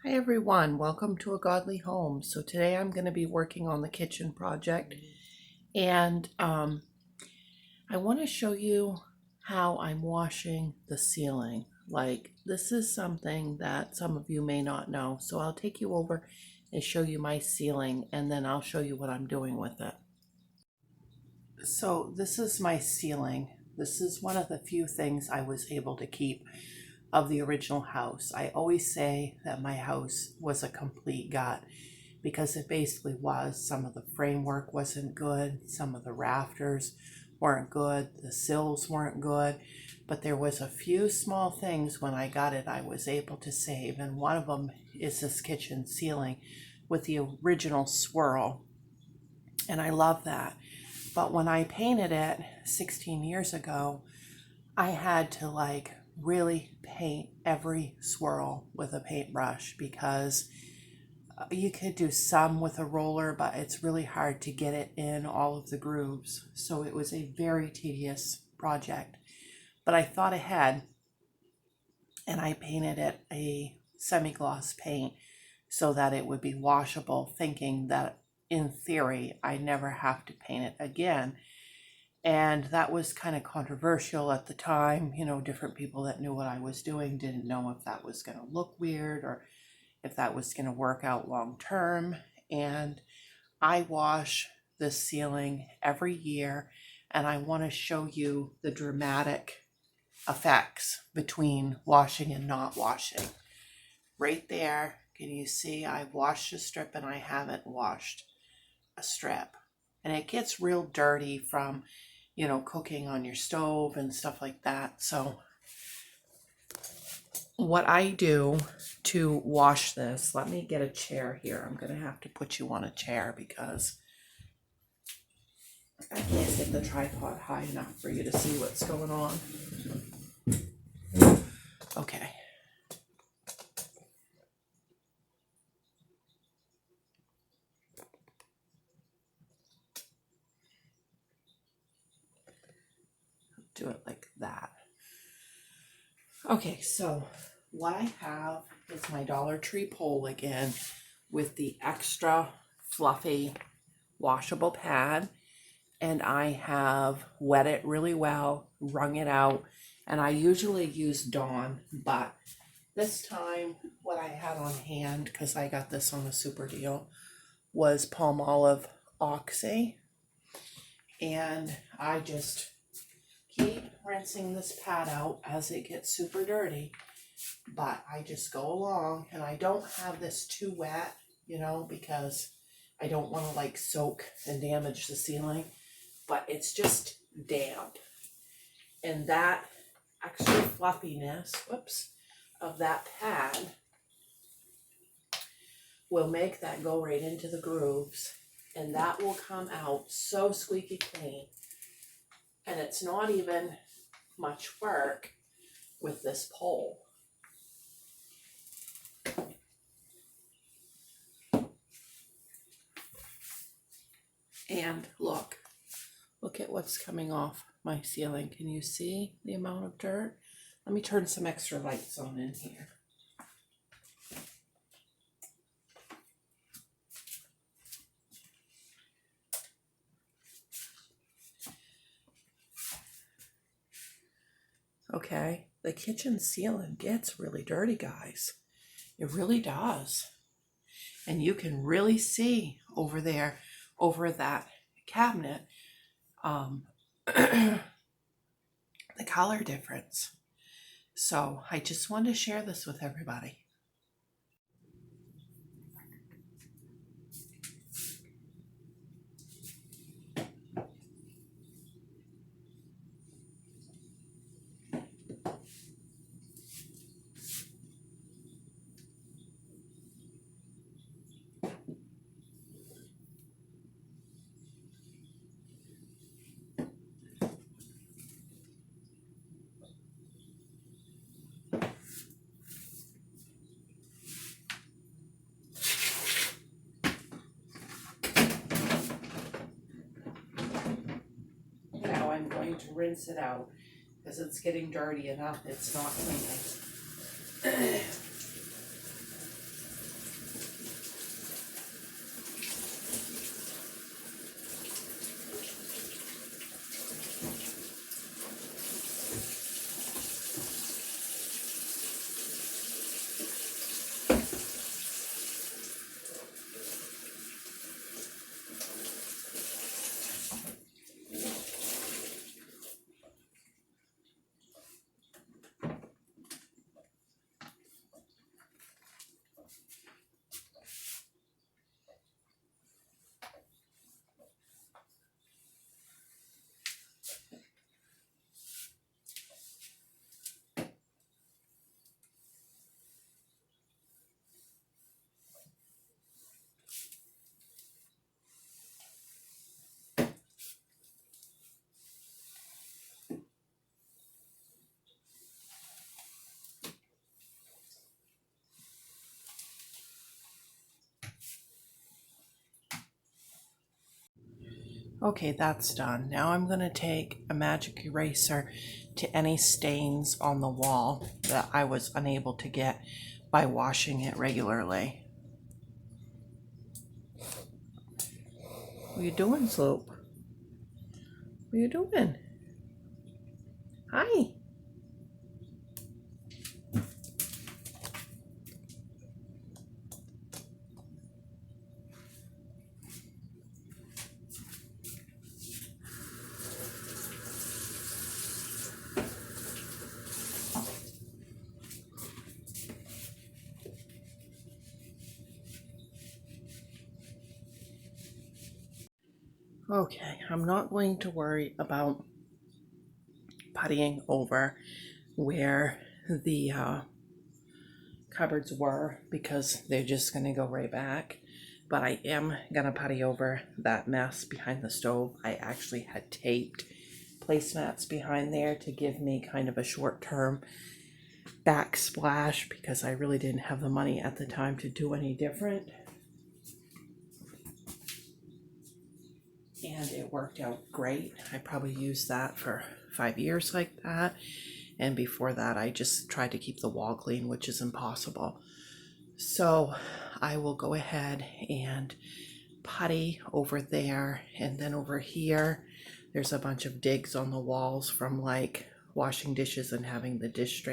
Hi everyone, welcome to A Godly Home. So today I'm going to be working on the kitchen project and I want to show you how I'm washing the ceiling. Like this is something that some of you may not know. So I'll take you over and show you my ceiling and then I'll show you what I'm doing with it. So this is my ceiling. This is one of the few things I was able to keep of the original house. I always say that my house was a complete gut because it basically was. Some of the framework wasn't good, some of the rafters weren't good, the sills weren't good, but there was a few small things when I got it I was able to save, and one of them is this kitchen ceiling with the original swirl, and I love that. But when I painted it 16 years ago, I had to really paint every swirl with a paintbrush because you could do some with a roller, but it's really hard to get it in all of the grooves. So it was a very tedious project. But I thought ahead and I painted it a semi-gloss paint so that it would be washable, thinking that in theory I never have to paint it again. And that was kind of controversial at the time. You know, different people that knew what I was doing didn't know if that was going to look weird or if that was going to work out long term. And I wash the ceiling every year, and I want to show you the dramatic effects between washing and not washing. Right there, can you see I've washed a strip and I haven't washed a strip? And it gets real dirty from, you know, cooking on your stove and stuff like that. So what I do to wash this, let me get a chair here. I'm going to have to put you on a chair because I can't get the tripod high enough for you to see what's going on. Okay. Do it like that. Okay, so what I have is my Dollar Tree pole again with the extra fluffy washable pad, and I have wet it really well, wrung it out, and I usually use Dawn, but this time what I had on hand, because I got this on a super deal, was Palmolive Oxy, and I just keep rinsing this pad out as it gets super dirty, but I just go along, and I don't have this too wet, you know, because I don't want to soak and damage the ceiling, but it's just damp. And that extra fluffiness, of that pad will make that go right into the grooves, and that will come out so squeaky clean. And it's not even much work with this pole. And look at what's coming off my ceiling. Can you see the amount of dirt? Let me turn some extra lights on in here. Okay, the kitchen ceiling gets really dirty, guys. It really does. And you can really see over there, over that cabinet, the color difference. So I just wanted to share this with everybody. Now I'm going to rinse it out because it's getting dirty enough. It's not cleaning. Okay, that's done. Now I'm going to take a magic eraser to any stains on the wall that I was unable to get by washing it regularly. What are you doing, Slope? What are you doing? Hi. Okay, I'm not going to worry about puttying over where the cupboards were because they're just going to go right back. But I am going to putty over that mess behind the stove. I actually had taped placemats behind there to give me kind of a short-term backsplash because I really didn't have the money at the time to do any different. And it worked out great. I probably used that for 5 years like that. And before that, I just tried to keep the wall clean, which is impossible. So I will go ahead and putty over there. And then over here, there's a bunch of digs on the walls from like washing dishes and having the dish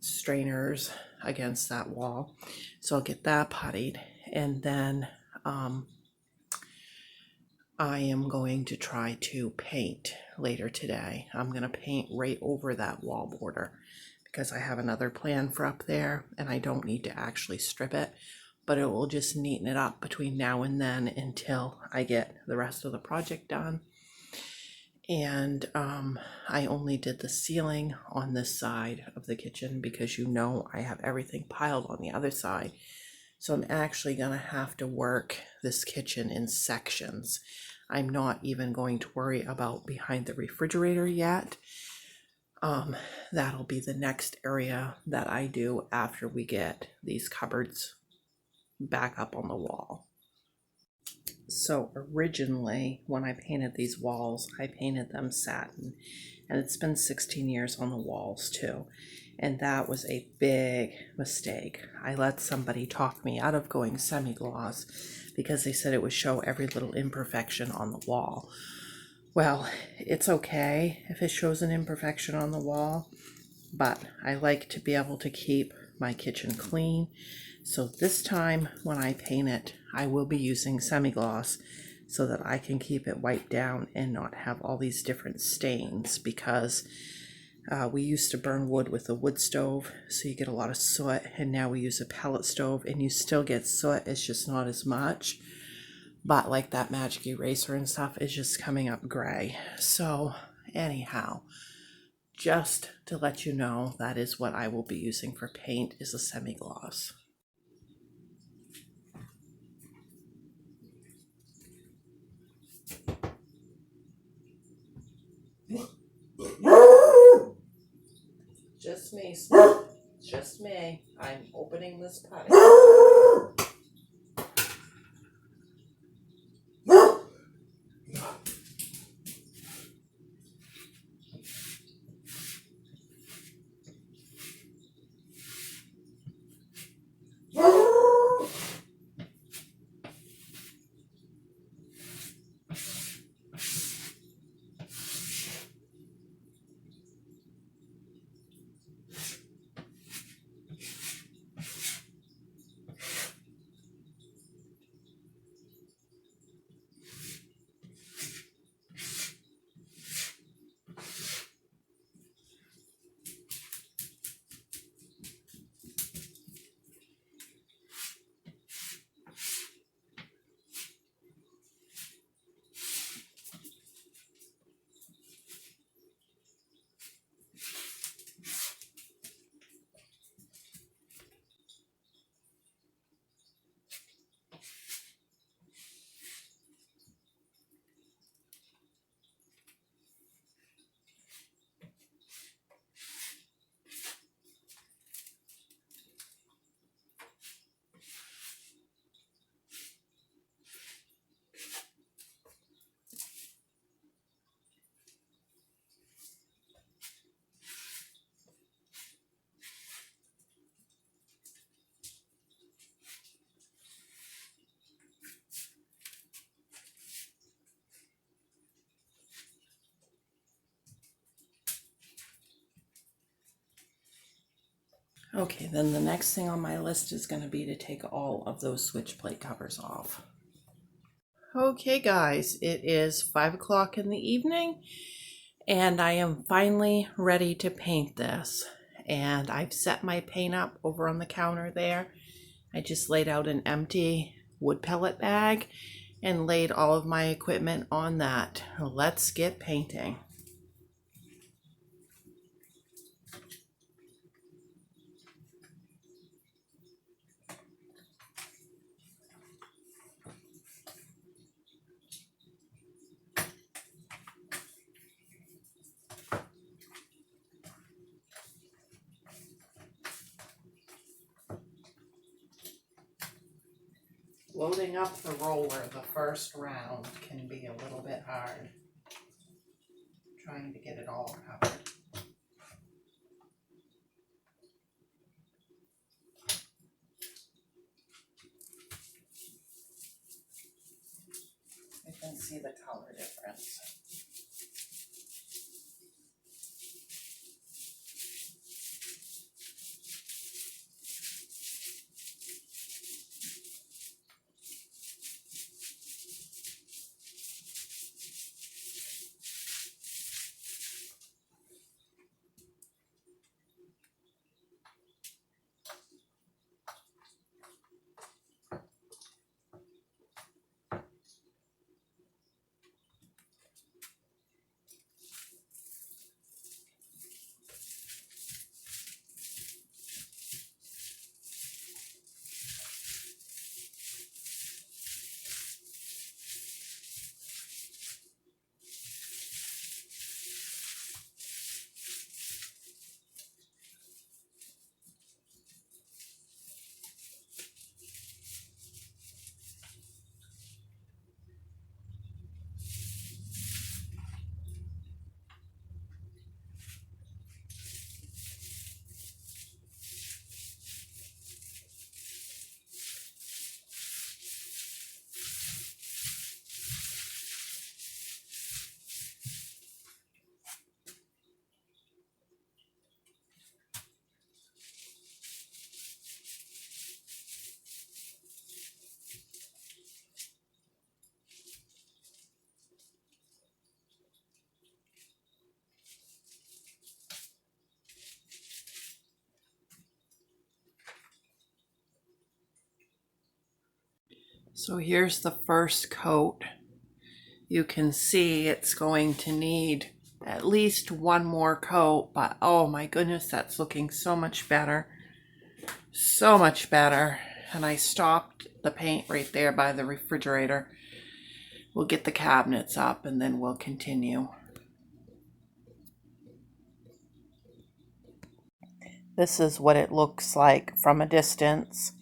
strainers against that wall. So I'll get that puttied. And then I am going to try to paint later today. I'm going to paint right over that wall border because I have another plan for up there and I don't need to actually strip it, but it will just neaten it up between now and then until I get the rest of the project done. And I only did the ceiling on this side of the kitchen because you know I have everything piled on the other side. So I'm actually going to have to work this kitchen in sections. I'm not even going to worry about behind the refrigerator yet. That'll be the next area that I do after we get these cupboards back up on the wall. So originally, when I painted these walls, I painted them satin, and it's been 16 years on the walls too. And that was a big mistake. I let somebody talk me out of going semi-gloss because they said it would show every little imperfection on the wall. Well, it's okay if it shows an imperfection on the wall, but I like to be able to keep my kitchen clean. So this time when I paint it, I will be using semi-gloss so that I can keep it wiped down and not have all these different stains because we used to burn wood with a wood stove, so you get a lot of soot, and now we use a pellet stove and you still get soot, it's just not as much. But like that magic eraser and stuff is just coming up gray. So anyhow, just to let you know, that is what I will be using for paint, is a semi-gloss. Just me, Snoop. Just me. I'm opening this putty. Okay, then the next thing on my list is going to be to take all of those switch plate covers off. Okay guys, it is 5 o'clock in the evening and I am finally ready to paint this. And I've set my paint up over on the counter there. I just laid out an empty wood pellet bag and laid all of my equipment on that. Let's get painting. Loading up the roller the first round can be a little bit hard. Trying to get it all covered. I can see the color difference. So here's the first coat. You can see it's going to need at least one more coat, but oh my goodness, that's looking so much better. So much better. And I stopped the paint right there by the refrigerator. We'll get the cabinets up and then we'll continue. This is what it looks like from a distance.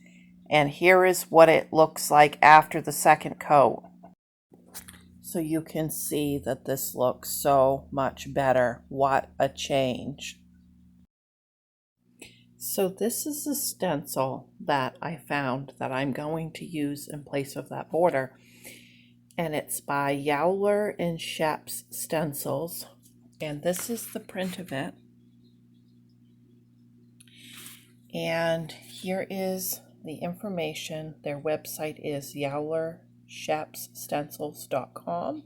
And here is what it looks like after the second coat. So you can see that this looks so much better. What a change. So this is a stencil that I found that I'm going to use in place of that border. And it's by Yowler and Shep's Stencils. And this is the print of it. And here is the information. Their website is yowlershepsstencils.com.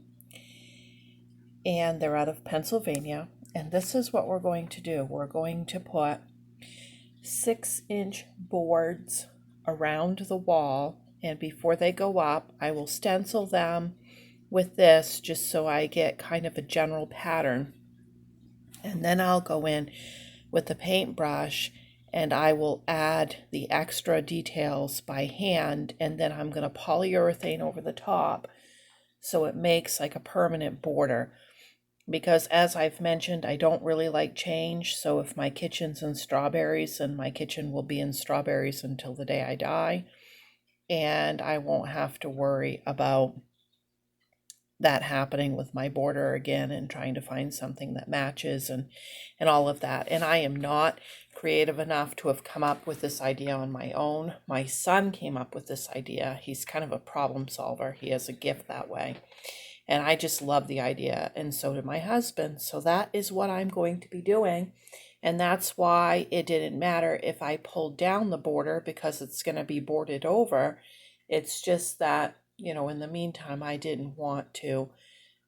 And they're out of Pennsylvania. And this is what we're going to do. We're going to put 6-inch boards around the wall, and before they go up I will stencil them with this just so I get kind of a general pattern, and then I'll go in with the paintbrush and I will add the extra details by hand, and then I'm going to polyurethane over the top so it makes like a permanent border. Because as I've mentioned, I don't really like change. So if my kitchen's in strawberries, then my kitchen will be in strawberries until the day I die. And I won't have to worry about that happening with my border again and trying to find something that matches and all of that. And I am not creative enough to have come up with this idea on my own. My son came up with this idea. He's kind of a problem solver. He has a gift that way. And I just love the idea, and so did my husband. So that is what I'm going to be doing. And that's why it didn't matter if I pulled down the border because it's going to be boarded over. It's just that, you know, in the meantime, I didn't want to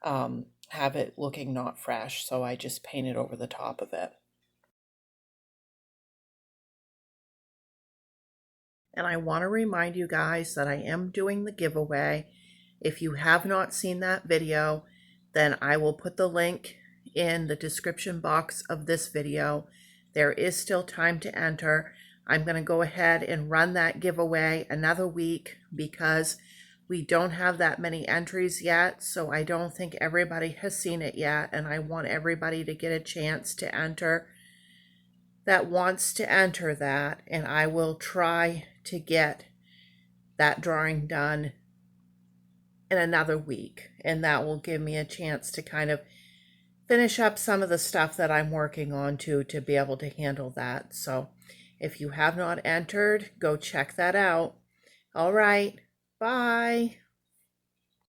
have it looking not fresh, so I just painted over the top of it. And I want to remind you guys that I am doing the giveaway. If you have not seen that video, then I will put the link in the description box of this video. There is still time to enter. I'm going to go ahead and run that giveaway another week because we don't have that many entries yet, so I don't think everybody has seen it yet, and I want everybody to get a chance to enter that wants to enter that, and I will try to get that drawing done in another week, and that will give me a chance to kind of finish up some of the stuff that I'm working on to be able to handle that. So if you have not entered, go check that out. All right, bye.